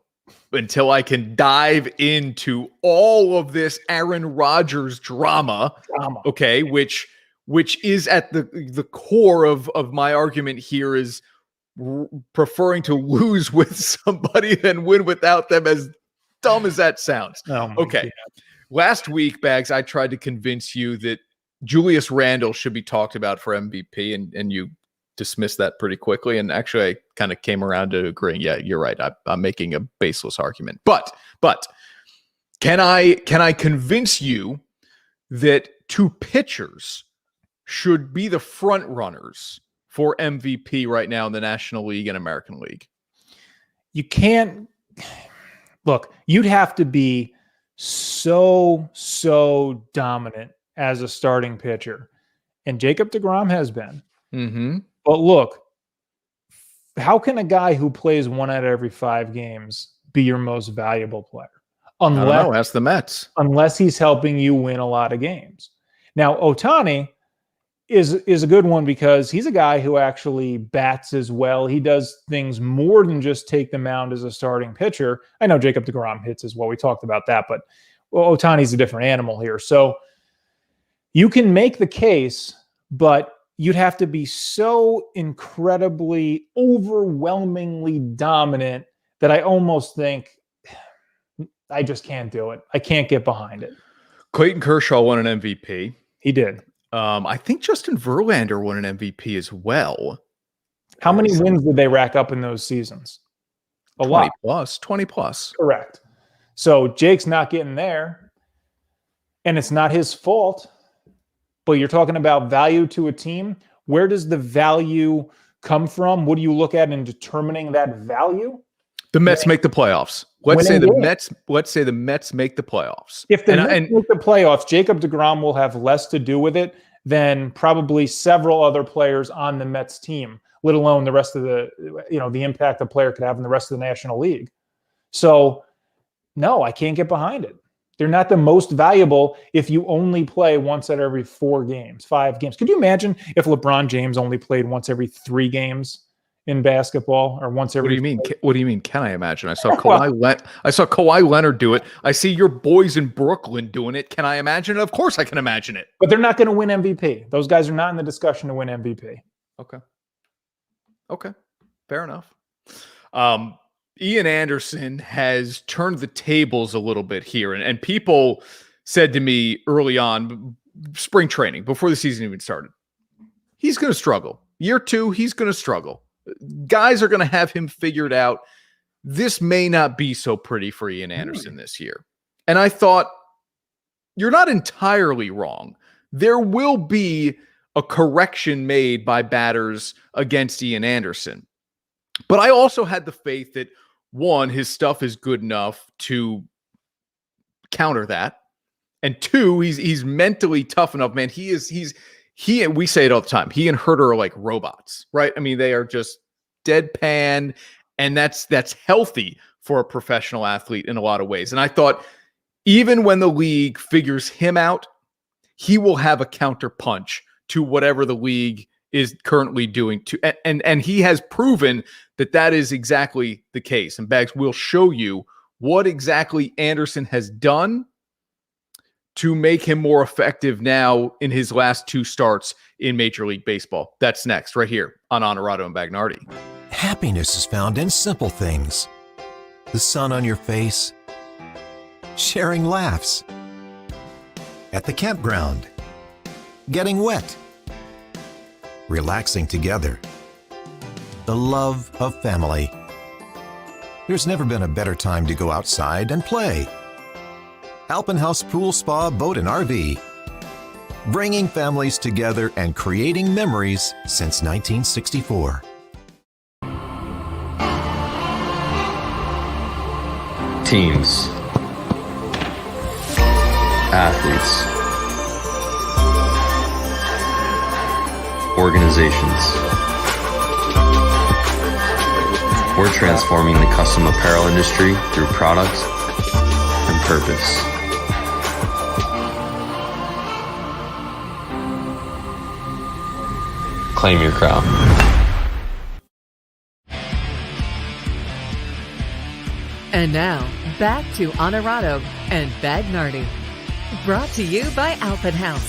until I can dive into all of this Aaron Rodgers drama. Okay, which is at the core of my argument here, is preferring to lose with somebody than win without them, as dumb as that sounds. Okay. God. Last week, Bags, I tried to convince you that Julius Randle should be talked about for MVP, and you dismissed that pretty quickly. And actually, I kind of came around to agreeing. Yeah, you're right. I'm making a baseless argument. But can I convince you that two pitchers should be the front runners for MVP right now in the National League and American League?
You can't look. You'd have to be so dominant as a starting pitcher, and Jacob deGrom has been.
Mm-hmm.
But look, how can a guy who plays 1 out of every 5 games be your most valuable player?
Ask the Mets.
Unless he's helping you win a lot of games. Now, Ohtani is a good one, because he's a guy who actually bats as well. He does things more than just take the mound as a starting pitcher. I know Jacob deGrom hits as well. We talked about that, but Ohtani's a different animal here. So you can make the case, but you'd have to be so incredibly, overwhelmingly dominant that I almost think I just can't do it. I can't get behind it.
Clayton Kershaw won an MVP.
He did.
I think Justin Verlander won an MVP as well.
How many wins did they rack up in those seasons? A lot.
20 plus.
Correct. So Jake's not getting there, and it's not his fault. But you're talking about value to a team. Where does the value come from? What do you look at in determining that value?
The Mets make the playoffs. Let's say the Mets make the playoffs.
If the Mets make the playoffs, Jacob deGrom will have less to do with it than probably several other players on the Mets team, let alone the rest of the impact a player could have in the rest of the National League. So, no, I can't get behind it. They're not the most valuable if you only play once out of every 4 games, 5 games. Could you imagine if LeBron James only played once every 3 games in basketball, or once every?
What do you mean? What do you mean? Can I imagine? I saw Kawhi Leonard do it. I see your boys in Brooklyn doing it. Can I imagine it? Of course, I can imagine it.
But they're not going to win MVP. Those guys are not in the discussion to win MVP.
Okay, fair enough. Ian Anderson has turned the tables a little bit here. And people said to me early on, spring training, before the season even started, he's going to struggle. Year 2, he's going to struggle. Guys are going to have him figured out. This may not be so pretty for Ian Anderson this year. And I thought, you're not entirely wrong. There will be a correction made by batters against Ian Anderson. But I also had the faith that, 1, his stuff is good enough to counter that. And 2, he's mentally tough enough, man. He and we say it all the time. He and Herter are like robots, right? I mean, they are just deadpan, and that's healthy for a professional athlete in a lot of ways. And I thought, even when the league figures him out, he will have a counter punch to whatever the league is currently doing to, and he has proven that is exactly the case. And Bags will show you what exactly Anderson has done to make him more effective now in his last 2 starts in Major League Baseball. That's next, right here on Honorado and Bagnardi.
Happiness is found in simple things. The sun on your face, sharing laughs, at the campground, getting wet, relaxing together, the love of family. There's never been a better time to go outside and play. Alpenhaus Pool Spa Boat and RV, bringing families together and creating memories since 1964.
teams, athletes, organizations. We're transforming the custom apparel industry through product and purpose. Claim your crown.
And now, back to Honorado and Bagnardi. Brought to you by Alpin House.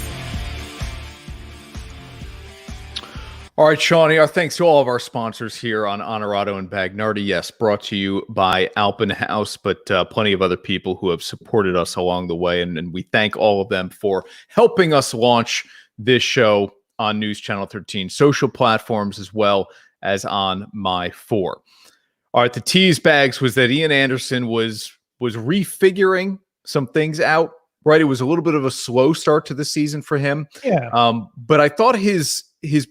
All right, Shawnee, our thanks to all of our sponsors here on Honorado and Bagnardi. Yes, brought to you by Alpin House, but plenty of other people who have supported us along the way, and we thank all of them for helping us launch this show on News Channel 13, social platforms, as well as on My 4. All right, the tease, Bags, was that Ian Anderson was refiguring some things out, right? It was a little bit of a slow start to the season for him.
Yeah.
But I thought his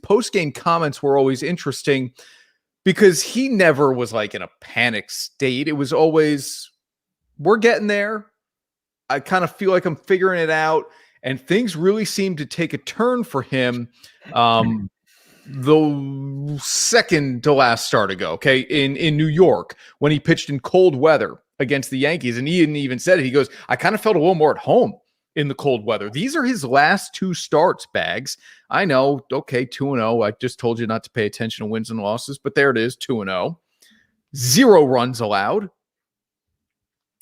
post-game comments were always interesting because he never was like in a panic state. It was always, we're getting there. I kind of feel like I'm figuring it out. And things really seemed to take a turn for him the second to last start ago, okay, in New York, when he pitched in cold weather against the Yankees. And Ian even said it. He goes, I kind of felt a little more at home in the cold weather. These are his last two starts, Bags. I know, okay, 2-0. I just told you not to pay attention to wins and losses, but there it is, 2-0. 0 runs allowed.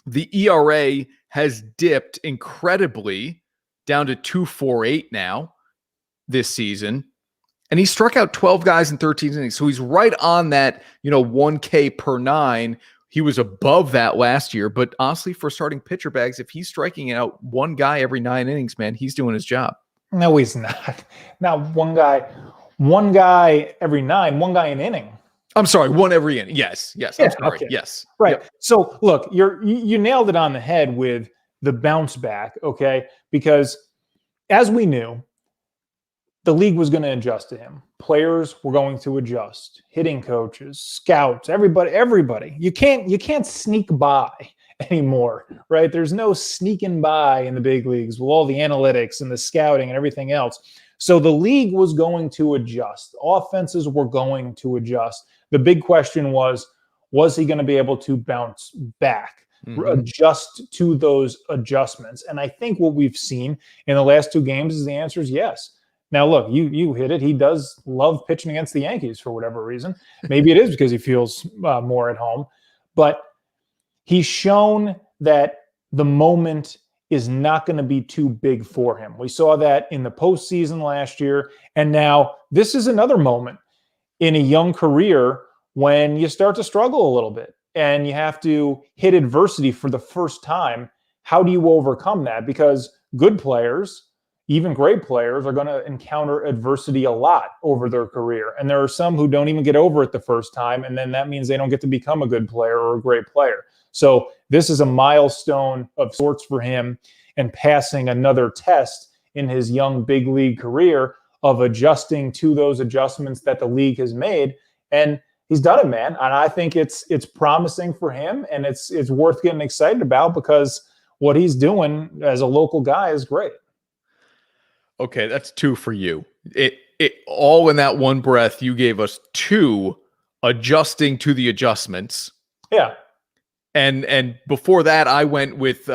The ERA has dipped incredibly down to 2.48 now this season. And he struck out 12 guys in 13 innings. So he's right on that, 1K per 9. He was above that last year. But honestly, for starting pitcher, Bags, if he's striking out one guy every 9 innings, man, he's doing his job.
No, he's not. Now, one guy every 9, one guy an inning.
I'm sorry, one every inning. Yes. I'm sorry.
Okay.
Yes.
Right.
Yep.
So look, you nailed it on the head with the bounce back, okay? Because as we knew, the league was going to adjust to him. Players were going to adjust. Hitting coaches, scouts, everybody. You can't sneak by anymore, right? There's no sneaking by in the big leagues with all the analytics and the scouting and everything else. So the league was going to adjust. Offenses were going to adjust. The big question was he going to be able to bounce back, adjust to those adjustments? And I think what we've seen in the last 2 games is the answer is yes. Now, look, you hit it. He does love pitching against the Yankees for whatever reason. Maybe it is because he feels more at home. But he's shown that the moment is not going to be too big for him. We saw that in the postseason last year. And now this is another moment in a young career when you start to struggle a little bit and you have to hit adversity for the first time. How do you overcome that? Because good players, even great players, are going to encounter adversity a lot over their career. And there are some who don't even get over it the first time. And then that means they don't get to become a good player or a great player. So this is a milestone of sorts for him and passing another test in his young big league career of adjusting to those adjustments that the league has made. And he's done it, man. And I think it's promising for him, and it's worth getting excited about because what he's doing as a local guy is great.
Okay, that's 2 for you. It all in that one breath, you gave us 2 adjusting to the adjustments.
Yeah.
And before that, I went with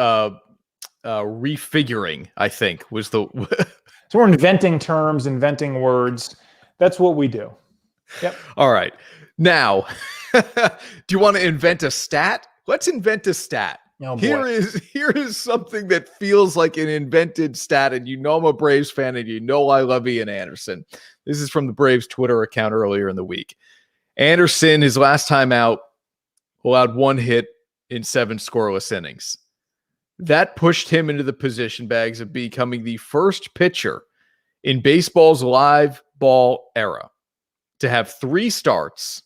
refiguring, I think, was the...
So we're inventing terms, inventing words. That's what we do. Yep.
All right. Now, do you want to invent a stat? Let's invent a stat.
Oh,
here is something that feels like an invented stat, and I'm a Braves fan, and I love Ian Anderson. This is from the Braves Twitter account earlier in the week. Anderson, his last time out, allowed 1 hit in 7 scoreless innings. That pushed him into the position, Bags, of becoming the first pitcher in baseball's live ball era to have 3 starts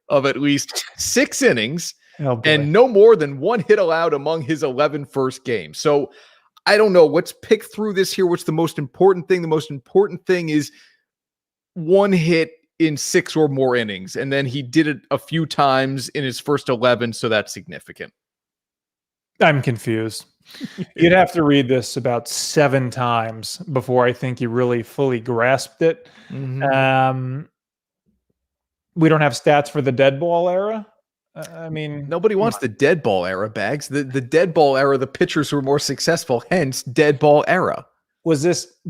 of at least 6 innings and no more than 1 hit allowed among his 11 first games. So I don't know what's picked through this here. What's the most important thing? The most important thing is 1 hit in 6 or more innings. And then he did it a few times in his first 11. So that's significant.
I'm confused. You'd have to read this about 7 times before I think you really fully grasped it.
Mhm.
We don't have stats for the dead ball era. I mean,
Nobody
come
wants
on.
the dead ball era, Bags. The dead ball era, the pitchers were more successful, hence dead ball era.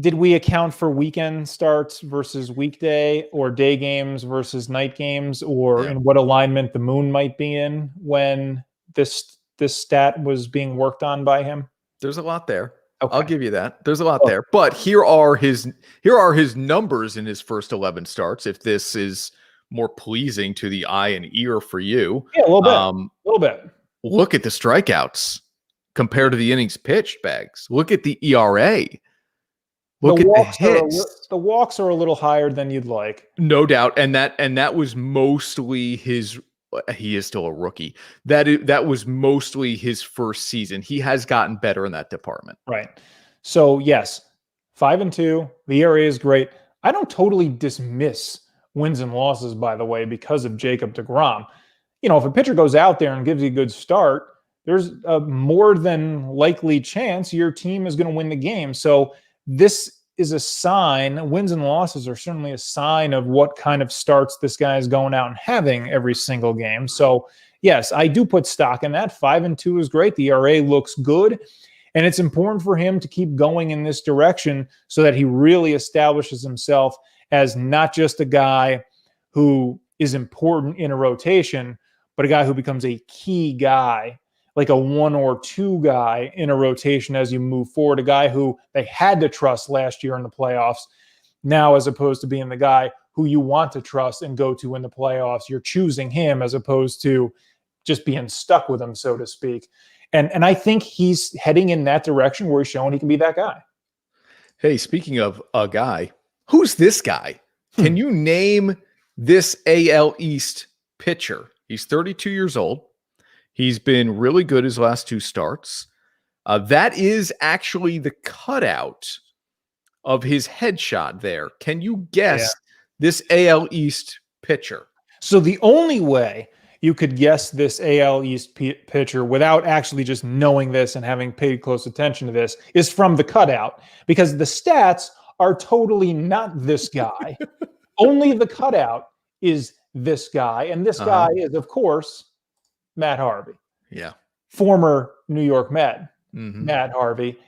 Did we account for weekend starts versus weekday, or day games versus night games, or
Yeah.
in what alignment the moon might be in when this stat was being worked on by him?
There's a lot there.
Okay.
I'll give you that. There's a lot
Well,
there. But here are his numbers in his first 11 starts, if this is more pleasing to the eye and ear for you.
yeah, a little bit. A little bit.
Look at the strikeouts compared to the innings pitched, Bags. Look at the ERA. Look at the hits.
The walks are a little higher than you'd like.
No doubt. And that was mostly his. He is still a rookie. That was mostly his first season. He has gotten better in that department.
Right. So yes, 5-2. The ERA is great. I don't totally dismiss wins and losses, by the way, because of Jacob deGrom. You know, if a pitcher goes out there and gives you a good start, there's a more than likely chance your team is going to win the game. So this is a sign. Wins and losses are certainly a sign of what kind of starts this guy is going out and having every single game. So yes, I do put stock in that. 5-2 is great. The ERA looks good. And it's important for him to keep going in this direction so that he really establishes himself as not just a guy who is important in a rotation, but a guy who becomes a key guy, like a 1 or 2 guy in a rotation as you move forward, a guy who they had to trust last year in the playoffs. Now, as opposed to being the guy who you want to trust and go to in the playoffs, you're choosing him as opposed to just being stuck with him, so to speak. And I think he's heading in that direction where he's showing he can be that guy.
Hey, speaking of a guy, who's this guy? Can you name this AL East pitcher? He's 32 years old. He's been really good his last 2 starts. That is actually the cutout of his headshot there. Can you guess this AL East pitcher?
So the only way you could guess this AL East pitcher without actually just knowing this and having paid close attention to this is from the cutout, because the stats are totally not this guy. Only the cutout is this guy. And this guy is, of course, Matt Harvey.
Yeah.
Former New York Met, Matt Harvey.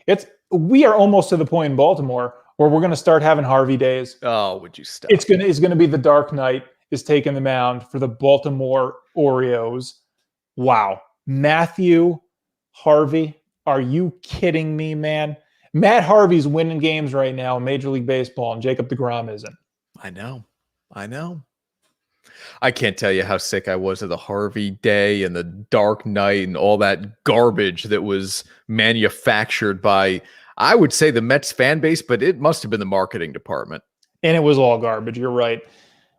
We are almost to the point in Baltimore where we're going to start having Harvey days.
Oh, would you stop?
It's going to be the Dark Knight is taking the mound for the Baltimore Orioles. Wow. Matthew Harvey. Are you kidding me, man? Matt Harvey's winning games right now in Major League Baseball, and Jacob deGrom isn't.
I know. I can't tell you how sick I was of the Harvey day and the Dark Knight and all that garbage that was manufactured by, I would say, the Mets fan base, but it must have been the marketing department.
And it was all garbage. You're right.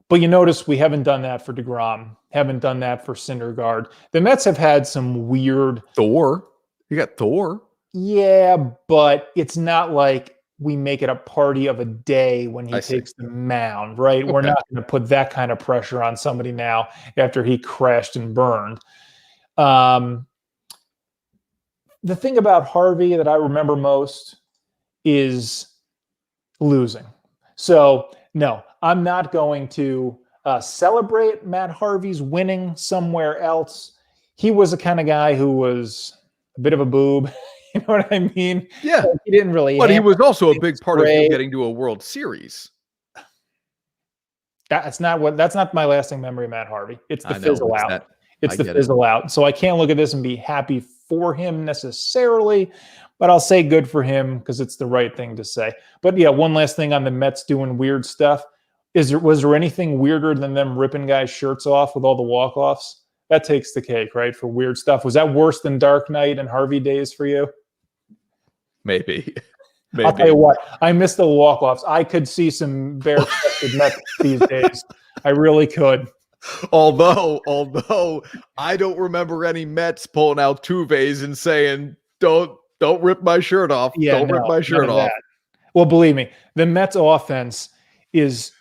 But you notice we haven't done that for deGrom, haven't done that for Syndergaard. The Mets have had some weird...
Thor. You got Thor.
Yeah, but it's not like we make it a party of a day when he takes the mound, right? Okay. We're not going to put that kind of pressure on somebody now after he crashed and burned. The thing about Harvey that I remember most is losing. So, no, I'm not going to celebrate Matt Harvey's winning somewhere else. He was the kind of guy who was a bit of a boob. You know what I mean?
Yeah.
Like, he didn't really.
But he was also a big part of him getting to a World Series.
That's not my lasting memory of Matt Harvey. It's the fizzle out. It's the fizzle out. So I can't look at this and be happy for him necessarily, but I'll say good for him because it's the right thing to say. But yeah, one last thing on the Mets doing weird stuff. Was there anything weirder than them ripping guys' shirts off with all the walk-offs? That takes the cake, right, for weird stuff. Was that worse than Dark Knight and Harvey days for you?
Maybe.
I'll tell you what, I miss the walk-offs. I could see some bare-chested Mets these days. I really could.
Although I don't remember any Mets pulling out Tuves and saying, don't rip my shirt off. Rip my shirt off.
Well, believe me, the Mets offense is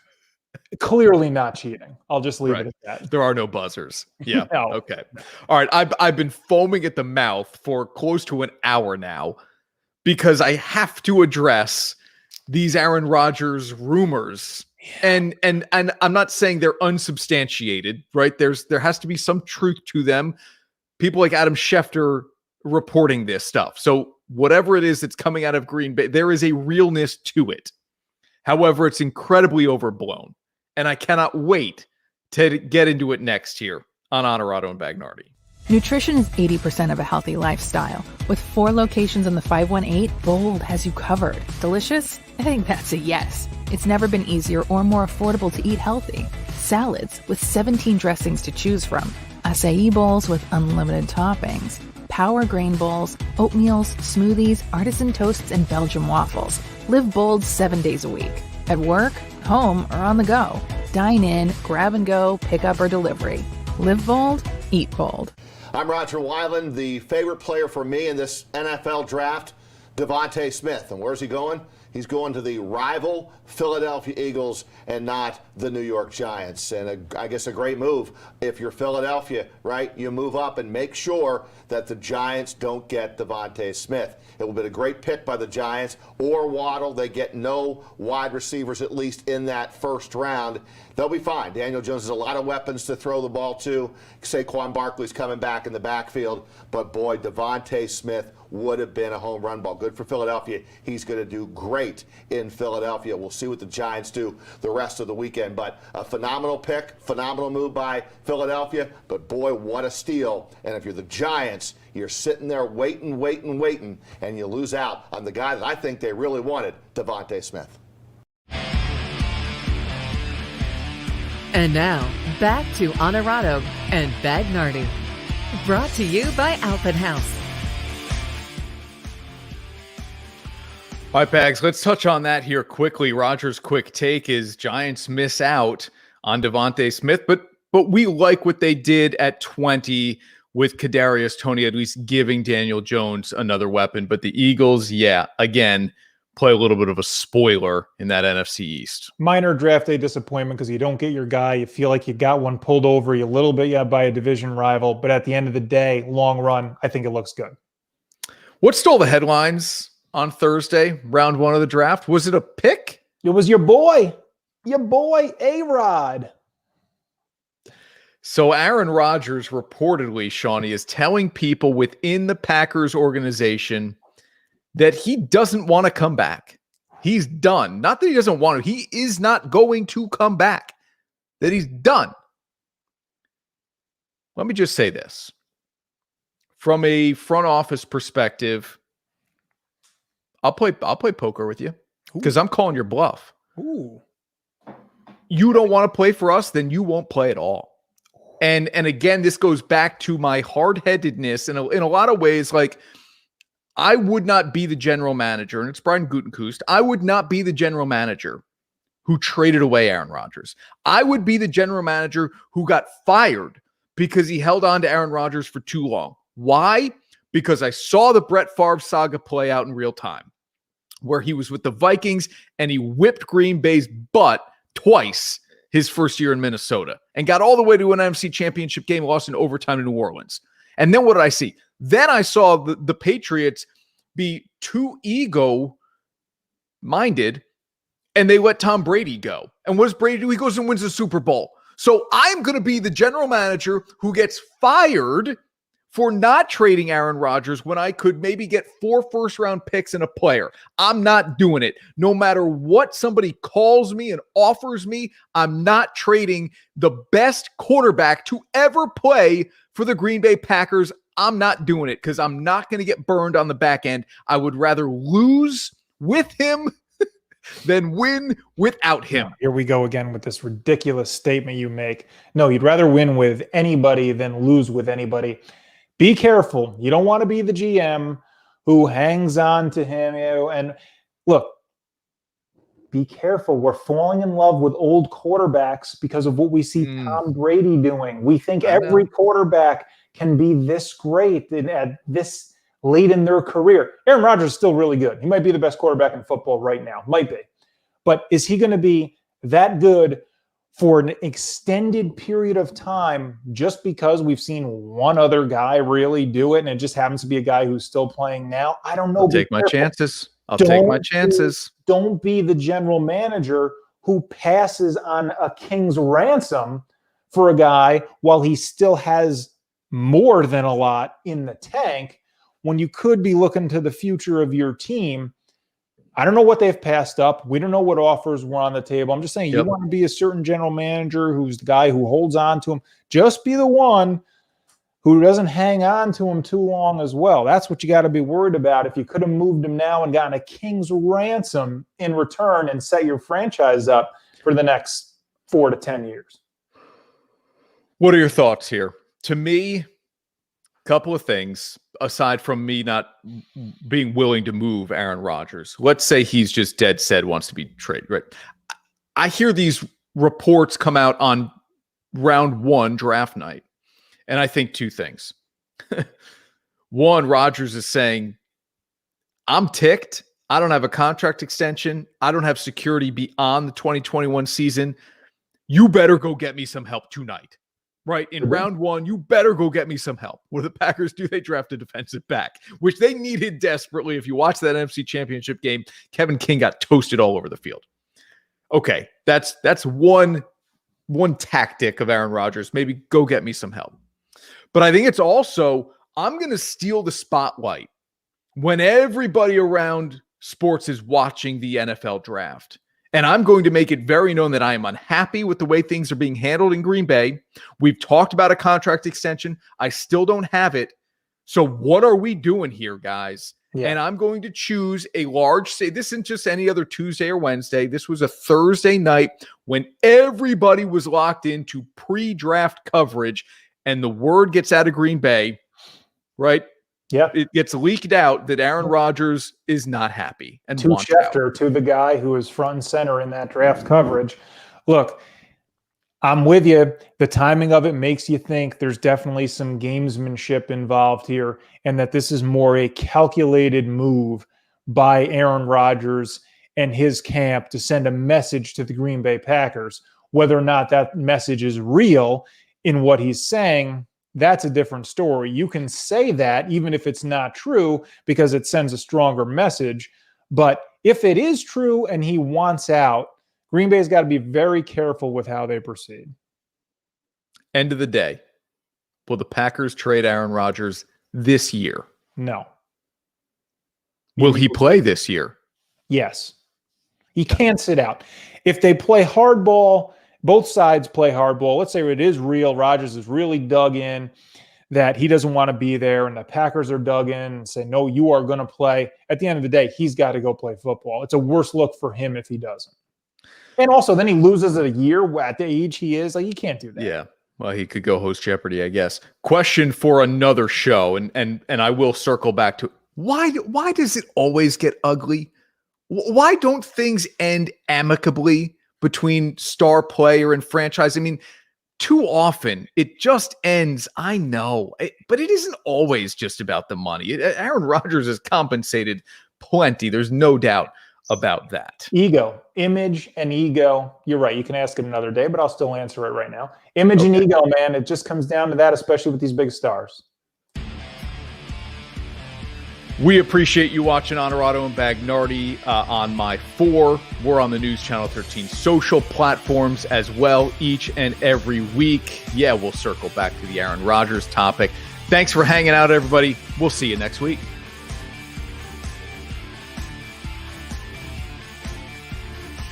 Clearly not cheating. I'll just leave
Right.
it at that.
There are no buzzers. Yeah.
No.
Okay. All right. I've been foaming at the mouth for close to an hour now because I have to address these Aaron Rodgers rumors. And I'm not saying they're unsubstantiated, right? There has to be some truth to them. People like Adam Schefter reporting this stuff. So whatever it is that's coming out of Green Bay, there is a realness to it. However, it's incredibly overblown. And I cannot wait to get into it next here on Honorado and Bagnardi.
Nutrition is 80% of a healthy lifestyle. With 4 locations in the 518, Bold has you covered. Delicious? I think that's a yes. It's never been easier or more affordable to eat healthy. Salads with 17 dressings to choose from. Acai bowls with unlimited toppings. Power grain bowls, oatmeals, smoothies, artisan toasts, and Belgian waffles. Live bold 7 days a week. At work, home, or on the go. Dine in, grab and go, pick up or delivery. Live bold, eat bold.
I'm Roger Weiland. The favorite player for me in this NFL draft, Devonta Smith. And where's he going? He's going to the rival Philadelphia Eagles and not the New York Giants. And I guess a great move. If you're Philadelphia, right, you move up and make sure that the Giants don't get Devonta Smith. It will be a great pick by the Giants or Waddle. They get no wide receivers, at least in that first round. They'll be fine. Daniel Jones has a lot of weapons to throw the ball to. Saquon Barkley's coming back in the backfield. But boy, Devonta Smith would have been a home run ball. Good for Philadelphia. He's going to do great in Philadelphia. We'll see what the Giants do the rest of the weekend. But a phenomenal pick, phenomenal move by Philadelphia. But boy, what a steal. And if you're the Giants, you're sitting there waiting, and you lose out on the guy that I think they really wanted, Devonta Smith.
And now, back to Honorado and Bagnardi. Brought to you by Alpin House.
All right, Bags, let's touch on that here quickly. Rodgers' quick take is Giants miss out on Devonta Smith, but we like what they did at 20 with Kadarius Toney at least giving Daniel Jones another weapon. But the Eagles, yeah, again, play a little bit of a spoiler in that NFC East.
Minor draft day disappointment because you don't get your guy. You feel like you got one pulled over you a little bit by a division rival. But at the end of the day, long run, I think it looks good.
What stole the headlines on Thursday, round 1 of the draft? Was it a pick?
It was your boy, A-Rod.
So Aaron Rodgers reportedly, Shawnee, is telling people within the Packers organization that he doesn't want to come back. He's done. Not that he doesn't want to. He is not going to come back. That he's done. Let me just say this. From a front office perspective, I'll play poker with you because I'm calling your bluff.
Ooh.
You don't want to play for us, then you won't play at all. And again, this goes back to my hard-headedness in a lot of ways. Like, I would not be the general manager, and it's Brian Gutekunst. I would not be the general manager who traded away Aaron Rodgers. I would be the general manager who got fired because he held on to Aaron Rodgers for too long. Why? Because I saw the Brett Favre saga play out in real time, where he was with the Vikings and he whipped Green Bay's butt twice his first year in Minnesota and got all the way to an NFC championship game, lost in overtime to New Orleans. And then what did I see? Then I saw the Patriots be too ego-minded, and they let Tom Brady go. And what does Brady do? He goes and wins the Super Bowl. So I'm going to be the general manager who gets fired for not trading Aaron Rodgers when I could maybe get 4 first-round picks and a player. I'm not doing it. No matter what somebody calls me and offers me, I'm not trading the best quarterback to ever play for the Green Bay Packers. I'm not doing it because I'm not going to get burned on the back end. I would rather lose with him than win without him.
Here we go again with this ridiculous statement you make. No, you'd rather win with anybody than lose with anybody. Be careful. You don't want to be the GM who hangs on to him. And look, be careful. We're falling in love with old quarterbacks because of what we see Tom Brady doing. We think every quarterback can be this great and at this late in their career. Aaron Rodgers is still really good. He might be the best quarterback in football right now. Might be. But is he going to be that good for an extended period of time, just because we've seen one other guy really do it, and it just happens to be a guy who's still playing now. I don't know.
I'll take my chances.
Don't be the general manager who passes on a king's ransom for a guy while he still has more than a lot in the tank, when you could be looking to the future of your team. I don't know what they've passed up. We don't know what offers were on the table. I'm just saying, you want to be a certain general manager who's the guy who holds on to him. Just be the one who doesn't hang on to him too long as well. That's what you got to be worried about. If you could have moved him now and gotten a king's ransom in return and set your franchise up for the next 4 to 10 years.
What are your thoughts here? To me, a couple of things, aside from me not being willing to move Aaron Rodgers. Let's say he's just dead set, wants to be traded, right? I hear these reports come out on round 1 draft night, and I think 2 things. One, Rodgers is saying, I'm ticked. I don't have a contract extension. I don't have security beyond the 2021 season. You better go get me some help tonight. Right, in round 1, you better go get me some help. What do the Packers do? They draft a defensive back, which they needed desperately. If you watch that NFC Championship game, Kevin King got toasted all over the field. Okay, that's one tactic of Aaron Rodgers. Maybe go get me some help. But I think it's also, I'm going to steal the spotlight when everybody around sports is watching the NFL draft. And I'm going to make it very known that I am unhappy with the way things are being handled in Green Bay. We've talked about a contract extension. I still don't have it. So what are we doing here, guys? Yeah. And I'm going to choose a large say. This isn't just any other Tuesday or Wednesday. This was a Thursday night when everybody was locked into pre-draft coverage, and the word gets out of Green Bay, right?
Yeah,
it gets leaked out that Aaron Rodgers is not happy. And
to Schefter, to the guy who is front and center in that draft coverage. Look, I'm with you. The timing of it makes you think there's definitely some gamesmanship involved here, and that this is more a calculated move by Aaron Rodgers and his camp to send a message to the Green Bay Packers. Whether or not that message is real in what he's saying, that's a different story. You can say that even if it's not true, because it sends a stronger message. But if it is true and he wants out, Green Bay's got to be very careful with how they proceed.
End of the day, will the Packers trade Aaron Rodgers this year?
No.
Will he play this year?
Yes. He can't sit out. If they play hardball, both sides play hardball. Let's say it is real. Rodgers is really dug in that he doesn't want to be there, and the Packers are dug in and say, no, you are going to play. At the end of the day, he's got to go play football. It's a worse look for him if he doesn't. And also, then he loses a year at the age he is. Like, you can't do that.
Yeah. Well, he could go host Jeopardy, I guess. Question for another show, and I will circle back to why does it always get ugly? Why don't things end amicably between star player and franchise? I mean, too often it just ends, I know, but it isn't always just about the money. Aaron Rodgers is compensated plenty. There's no doubt about that.
Ego, image and ego. You're right. You can ask it another day, but I'll still answer it right now. Image and ego, man. It just comes down to that, especially with these big stars.
We appreciate you watching Honorado and Bagnardi on My 4. We're on the News Channel 13 social platforms as well each and every week. Yeah, we'll circle back to the Aaron Rodgers topic. Thanks for hanging out, everybody. We'll see you next week.